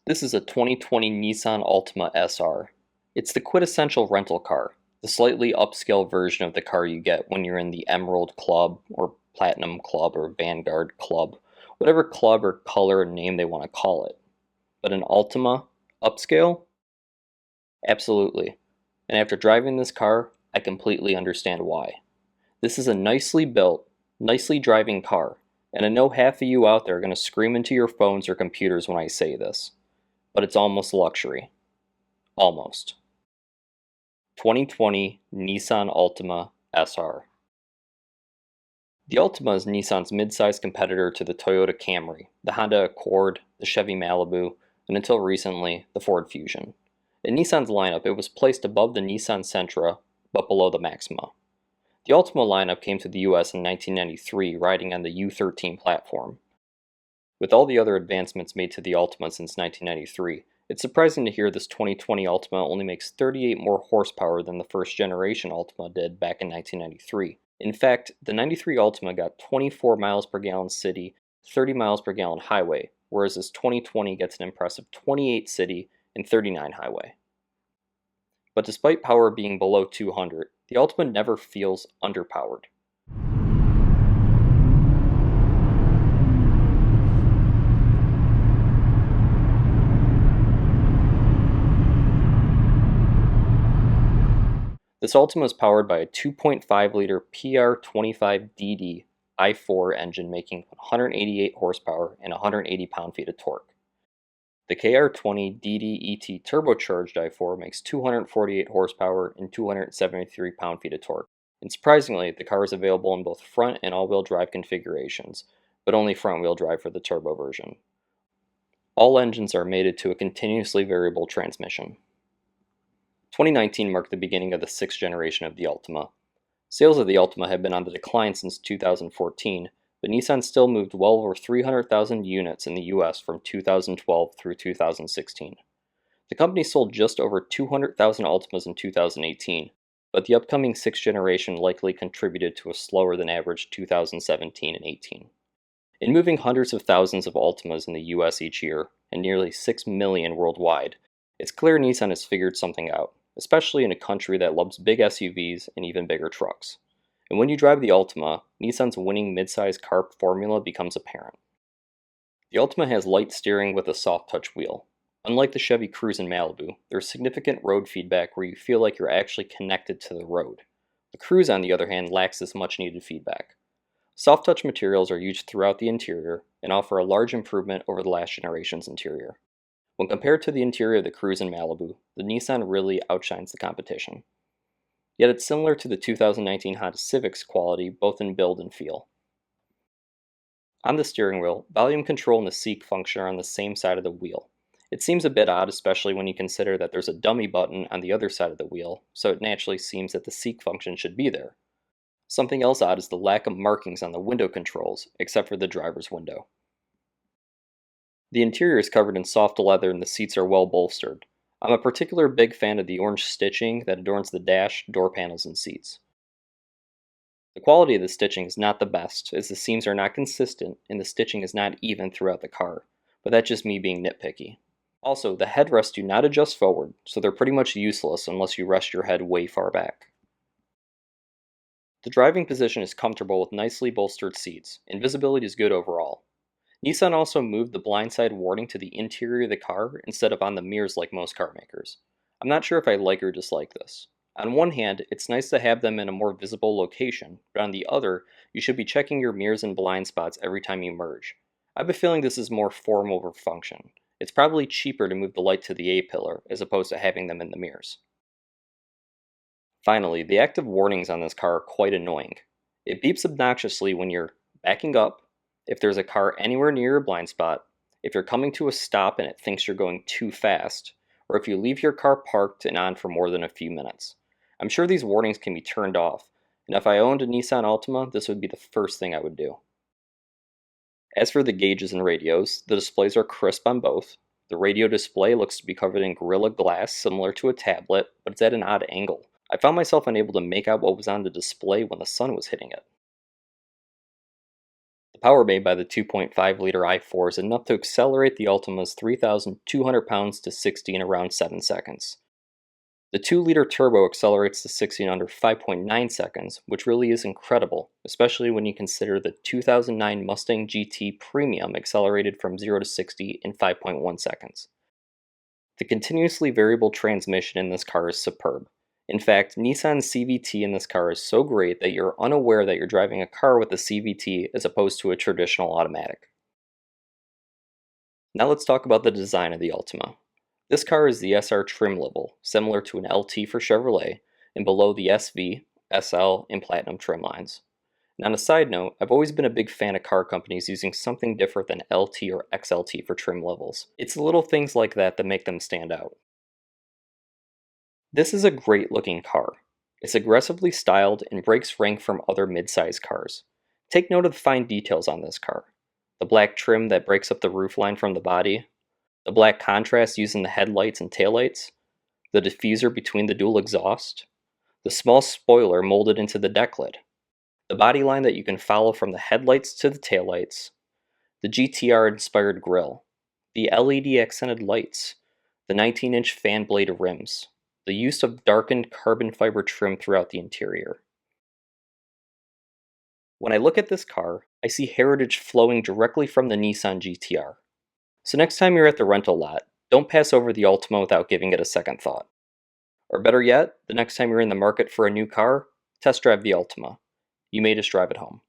This is a 2020 Nissan Altima SR. It's the quintessential rental car, the slightly upscale version of the car you get when you're in the Emerald Club or Platinum Club or Vanguard Club, whatever club or color and name they want to call it. But an Altima, upscale? Absolutely. And after driving this car, I completely understand why. This is a nicely built, nicely driving car, and I know half of you out there are going to scream into your phones or computers when I say this, but it's almost luxury. Almost. 2020 Nissan Altima SR. The Altima is Nissan's mid-size competitor to the Toyota Camry, the Honda Accord, the Chevy Malibu, and until recently, the Ford Fusion. In Nissan's lineup, it was placed above the Nissan Sentra, but below the Maxima. The Altima lineup came to the US in 1993, riding on the U13 platform. With all the other advancements made to the Altima since 1993, it's surprising to hear this 2020 Altima only makes 38 more horsepower than the first generation Altima did back in 1993. In fact, the 93 Altima got 24 miles per gallon city, 30 miles per gallon highway, whereas this 2020 gets an impressive 28 city and 39 highway. But despite power being below 200, the Altima never feels underpowered. This Altima is powered by a 2.5-liter PR25DD i4 engine making 188 horsepower and 180 pound-feet of torque. The KR20DD ET turbocharged i4 makes 248 horsepower and 273 pound-feet of torque. And surprisingly, the car is available in both front and all-wheel drive configurations, but only front-wheel drive for the turbo version. All engines are mated to a continuously variable transmission. 2019 marked the beginning of the sixth generation of the Altima. Sales of the Altima have been on the decline since 2014, but Nissan still moved well over 300,000 units in the US from 2012 through 2016. The company sold just over 200,000 Altimas in 2018, but the upcoming sixth generation likely contributed to a slower than average 2017 and 18. In moving hundreds of thousands of Altimas in the US each year, and nearly 6 million worldwide, it's clear Nissan has figured something out, especially in a country that loves big SUVs and even bigger trucks. And when you drive the Altima, Nissan's winning midsize car formula becomes apparent. The Altima has light steering with a soft touch wheel. Unlike the Chevy Cruze and Malibu, there's significant road feedback where you feel like you're actually connected to the road. The Cruze, on the other hand, lacks this much needed feedback. Soft touch materials are used throughout the interior and offer a large improvement over the last generation's interior. When compared to the interior of the Cruze and Malibu, the Nissan really outshines the competition. Yet it's similar to the 2019 Honda Civic's quality both in build and feel. On the steering wheel, volume control and the seek function are on the same side of the wheel. It seems a bit odd, especially when you consider that there's a dummy button on the other side of the wheel, so it naturally seems that the seek function should be there. Something else odd is the lack of markings on the window controls, except for the driver's window. The interior is covered in soft leather and the seats are well bolstered. I'm a particular big fan of the orange stitching that adorns the dash, door panels, and seats. The quality of the stitching is not the best, as the seams are not consistent and the stitching is not even throughout the car, but that's just me being nitpicky. Also, the headrests do not adjust forward, so they're pretty much useless unless you rest your head way far back. The driving position is comfortable with nicely bolstered seats, and visibility is good overall. Nissan also moved the blindside warning to the interior of the car instead of on the mirrors like most car makers. I'm not sure if I like or dislike this. On one hand, it's nice to have them in a more visible location, but on the other, you should be checking your mirrors and blind spots every time you merge. I have a feeling this is more form over function. It's probably cheaper to move the light to the A-pillar as opposed to having them in the mirrors. Finally, the active warnings on this car are quite annoying. It beeps obnoxiously when you're backing up, if there's a car anywhere near your blind spot, if you're coming to a stop and it thinks you're going too fast, or if you leave your car parked and on for more than a few minutes. I'm sure these warnings can be turned off, and if I owned a Nissan Altima, this would be the first thing I would do. As for the gauges and radios, the displays are crisp on both. The radio display looks to be covered in Gorilla Glass similar to a tablet, but it's at an odd angle. I found myself unable to make out what was on the display when the sun was hitting it. The power made by the 2.5-liter i4 is enough to accelerate the Altima's 3,200 pounds to 60 in around 7 seconds. The 2-liter turbo accelerates to 60 in under 5.9 seconds, which really is incredible, especially when you consider the 2009 Mustang GT Premium accelerated from 0 to 60 in 5.1 seconds. The continuously variable transmission in this car is superb. In fact, Nissan's CVT in this car is so great that you're unaware that you're driving a car with a CVT as opposed to a traditional automatic. Now let's talk about the design of the Altima. This car is the SR trim level, similar to an LT for Chevrolet, and below the SV, SL, and Platinum trim lines. And on a side note, I've always been a big fan of car companies using something different than LT or XLT for trim levels. It's the little things like that make them stand out. This is a great looking car. It's aggressively styled and breaks rank from other mid-size cars. Take note of the fine details on this car. The black trim that breaks up the roofline from the body, the black contrast used in the headlights and taillights, the diffuser between the dual exhaust, the small spoiler molded into the deck lid, the body line that you can follow from the headlights to the taillights, the GTR-inspired grille, the LED accented lights, the 19-inch fan blade rims, the use of darkened carbon fiber trim throughout the interior. When I look at this car, I see heritage flowing directly from the Nissan GTR. So next time you're at the rental lot, don't pass over the Altima without giving it a second thought. Or better yet, the next time you're in the market for a new car, test drive the Altima. You may just drive it home.